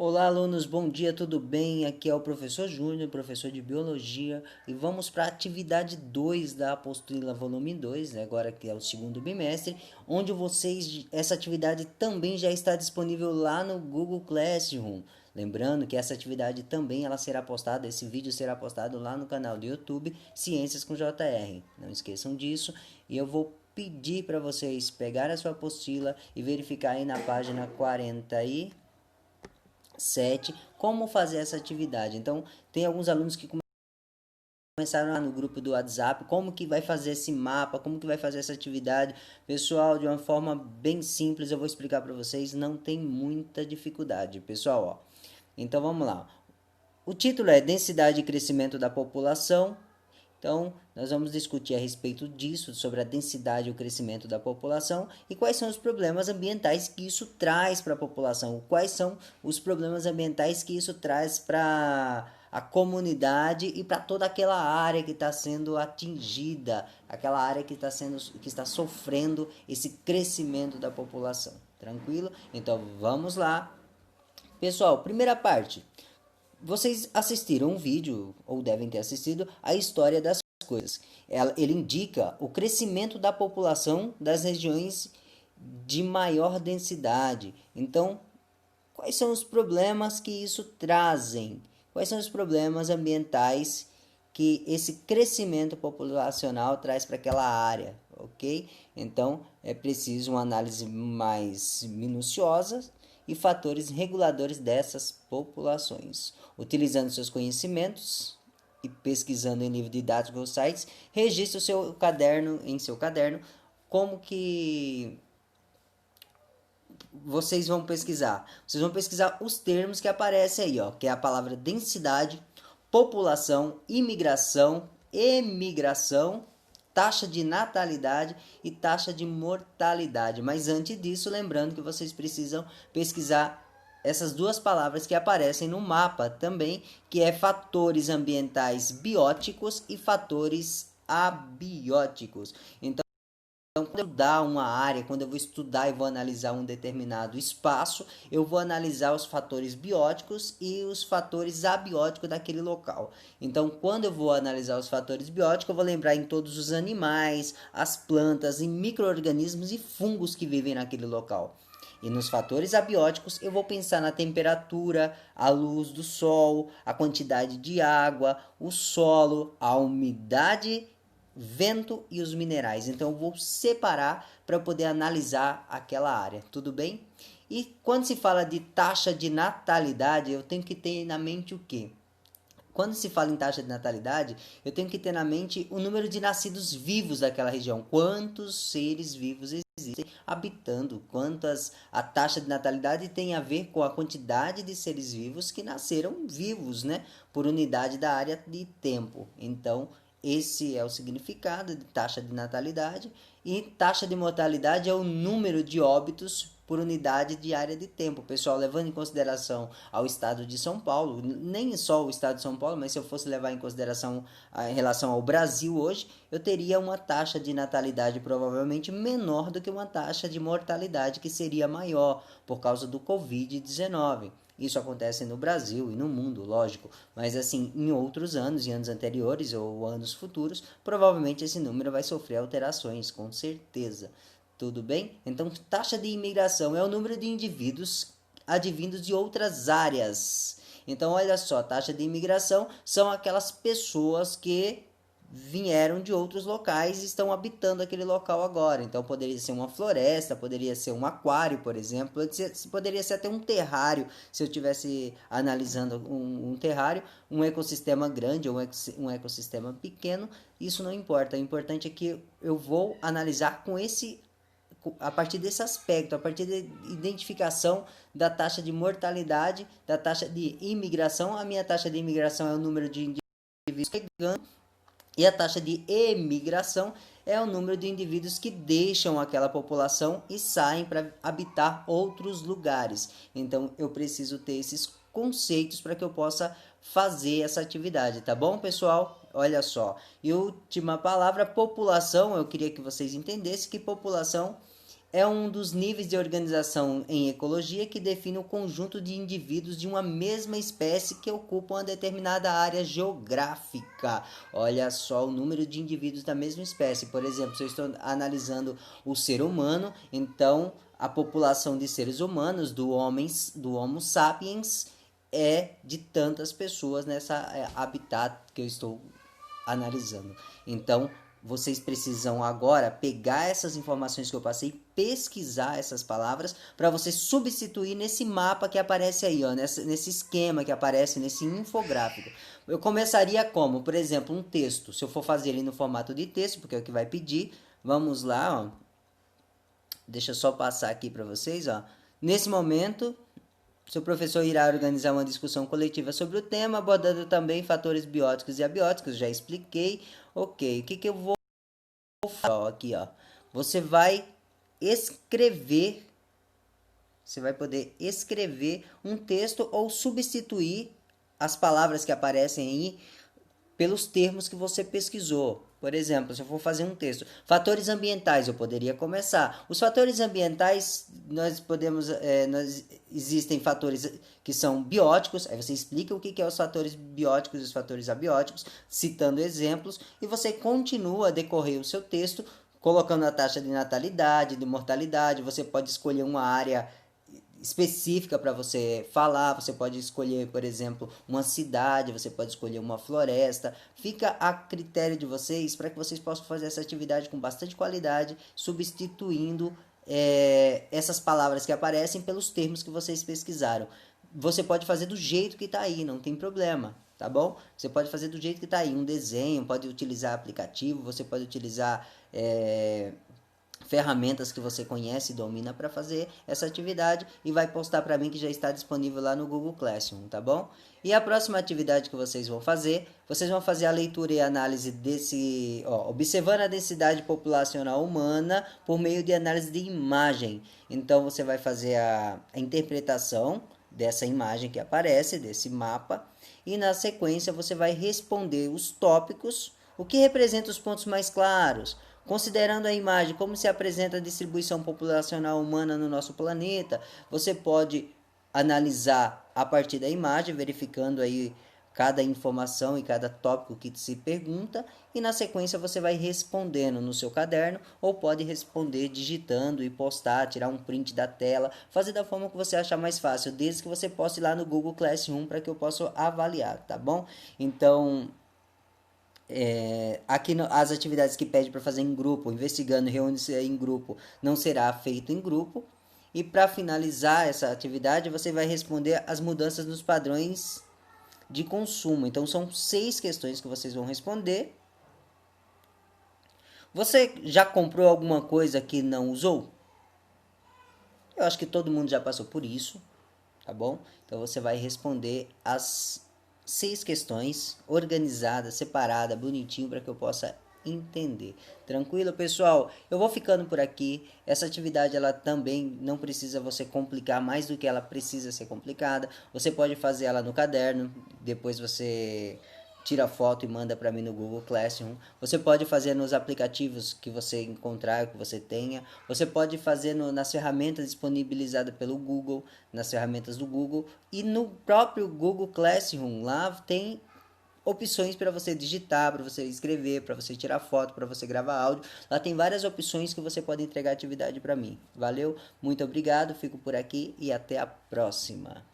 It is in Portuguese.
Olá, alunos, bom dia, tudo bem? Aqui é o professor Júnior, professor de Biologia, e vamos para a atividade 2 da apostila volume 2, né, agora que é o segundo bimestre, onde essa atividade também já está disponível lá no Google Classroom. Lembrando que essa atividade também ela será postada, esse vídeo será postado lá no canal do YouTube Ciências com JR. Não esqueçam disso, e eu vou pedir para vocês pegar a sua apostila e verificar aí na página 47 como fazer essa atividade. Então, tem alguns alunos que começaram lá no grupo do WhatsApp, como que vai fazer esse mapa, como que vai fazer essa atividade. Pessoal, de uma forma bem simples, eu vou explicar para vocês, não tem muita dificuldade, pessoal, ó. Então, vamos lá. O título é Densidade e Crescimento da População. Então, nós vamos discutir a respeito disso, sobre a densidade e o crescimento da população e quais são os problemas ambientais que isso traz para a população, quais são os problemas ambientais que isso traz para a comunidade e para toda aquela área que está sendo atingida, aquela área que está sofrendo esse crescimento da população. Tranquilo? Então, vamos lá. Pessoal, primeira parte. Vocês assistiram um vídeo, ou devem ter assistido, a história das coisas. Ele indica o crescimento da população das regiões de maior densidade. Então, quais são os problemas que isso trazem? Quais são os problemas ambientais que esse crescimento populacional traz para aquela área, ok? Então, é preciso uma análise mais minuciosa e fatores reguladores dessas populações. Utilizando seus conhecimentos e pesquisando em livros didáticos ou sites, registre em seu caderno como que vocês vão pesquisar. Vocês vão pesquisar os termos que aparecem aí, ó, que é a palavra densidade, população, imigração, emigração, taxa de natalidade e taxa de mortalidade. Mas antes disso, lembrando que vocês precisam pesquisar essas duas palavras que aparecem no mapa também, que é fatores ambientais bióticos e fatores abióticos. Então, quando eu dar uma área, quando eu vou estudar e vou analisar um determinado espaço, eu vou analisar os fatores bióticos e os fatores abióticos daquele local. Então, quando eu vou analisar os fatores bióticos, eu vou lembrar em todos os animais, as plantas, e micro-organismos e fungos que vivem naquele local. E nos fatores abióticos, eu vou pensar na temperatura, a luz do sol, a quantidade de água, o solo, a umidade, vento e os minerais. Então eu vou separar para poder analisar aquela área, tudo bem? E quando se fala de taxa de natalidade, eu tenho que ter na mente o quê? Quando se fala em taxa de natalidade, eu tenho que ter na mente o número de nascidos vivos daquela região. Quantos seres vivos existem habitando? A taxa de natalidade tem a ver com a quantidade de seres vivos que nasceram vivos, né? Por unidade da área de tempo. Então, esse é o significado de taxa de natalidade. E taxa de mortalidade é o número de óbitos por unidade de área de tempo. Pessoal, levando em consideração ao estado de São Paulo, nem só o estado de São Paulo, mas se eu fosse levar em consideração em relação ao Brasil hoje, eu teria uma taxa de natalidade provavelmente menor do que uma taxa de mortalidade que seria maior por causa do Covid-19. Isso acontece no Brasil e no mundo, lógico, mas assim, em outros anos, em anos anteriores ou anos futuros, provavelmente esse número vai sofrer alterações, com certeza. Tudo bem? Então, taxa de imigração é o número de indivíduos advindos de outras áreas. Então, olha só, taxa de imigração são aquelas pessoas que vieram de outros locais e estão habitando aquele local agora. Então, poderia ser uma floresta, poderia ser um aquário, por exemplo, poderia ser até um terrário, se eu estivesse analisando um terrário, um ecossistema grande ou um ecossistema pequeno, isso não importa. O importante é que eu vou analisar a partir desse aspecto, a partir da identificação da taxa de mortalidade, da taxa de imigração. A minha taxa de imigração é o número de indivíduos chegando e a taxa de emigração é o número de indivíduos que deixam aquela população e saem para habitar outros lugares. Então, eu preciso ter esses conceitos para que eu possa fazer essa atividade, tá bom, pessoal? Olha só. E última palavra, população. Eu queria que vocês entendessem que população é um dos níveis de organização em ecologia que define o conjunto de indivíduos de uma mesma espécie que ocupam uma determinada área geográfica. Olha só o número de indivíduos da mesma espécie. Por exemplo, se eu estou analisando o ser humano, então a população de seres humanos, do Homo sapiens, é de tantas pessoas nessa habitat que eu estou analisando. Então, vocês precisam agora pegar essas informações que eu passei, pesquisar essas palavras para você substituir nesse mapa que aparece aí, ó, nesse esquema que aparece nesse infográfico. Eu começaria como, por exemplo, um texto. Se eu for fazer ele no formato de texto, porque é o que vai pedir, vamos lá, ó. Deixa eu só passar aqui para vocês, ó. Nesse momento, seu professor irá organizar uma discussão coletiva sobre o tema, abordando também fatores bióticos e abióticos. Já expliquei. Ok, o que eu vou falar aqui, ó? Você vai escrever, você vai poder escrever um texto ou substituir as palavras que aparecem aí pelos termos que você pesquisou. Por exemplo, se eu for fazer um texto, fatores ambientais, eu poderia começar. Os fatores ambientais, existem fatores que são bióticos, aí você explica o que é os fatores bióticos e os fatores abióticos, citando exemplos, e você continua a decorrer o seu texto, colocando a taxa de natalidade, de mortalidade, você pode escolher uma área específica para você falar, você pode escolher, por exemplo, uma cidade, você pode escolher uma floresta, fica a critério de vocês para que vocês possam fazer essa atividade com bastante qualidade, substituindo essas palavras que aparecem pelos termos que vocês pesquisaram. Você pode fazer do jeito que está aí, não tem problema, tá bom? Você pode fazer do jeito que está aí, um desenho, pode utilizar aplicativo, você pode utilizar ferramentas que você conhece e domina para fazer essa atividade e vai postar para mim que já está disponível lá no Google Classroom, tá bom? E a próxima atividade que vocês vão fazer a leitura e análise desse, observando a densidade populacional humana por meio de análise de imagem. Então você vai fazer a interpretação dessa imagem que aparece, desse mapa, e na sequência você vai responder os tópicos, o que representa os pontos mais claros, considerando a imagem, como se apresenta a distribuição populacional humana no nosso planeta. Você pode analisar a partir da imagem, verificando aí cada informação e cada tópico que se pergunta, e na sequência você vai respondendo no seu caderno, ou pode responder digitando e postar, tirar um print da tela, fazer da forma que você achar mais fácil, desde que você poste lá no Google Classroom para que eu possa avaliar, tá bom? Então, aqui as atividades que pede para fazer em grupo, investigando, reúne-se em grupo, não será feito em grupo. E para finalizar essa atividade, você vai responder as mudanças nos padrões de consumo. Então, são 6 questões que vocês vão responder. Você já comprou alguma coisa que não usou? Eu acho que todo mundo já passou por isso, tá bom? Então, você vai responder as 6 questões organizadas, separada, bonitinho, para que eu possa entender. Tranquilo, pessoal? Eu vou ficando por aqui. Essa atividade ela também não precisa você complicar mais do que ela precisa ser complicada. Você pode fazer ela no caderno, depois você tira foto e manda para mim no Google Classroom. Você pode fazer nos aplicativos que você encontrar, que você tenha. Você pode fazer nas ferramentas disponibilizadas pelo Google, nas ferramentas do Google. E no próprio Google Classroom, lá tem opções para você digitar, para você escrever, para você tirar foto, para você gravar áudio. Lá tem várias opções que você pode entregar atividade para mim. Valeu? Muito obrigado, fico por aqui e até a próxima.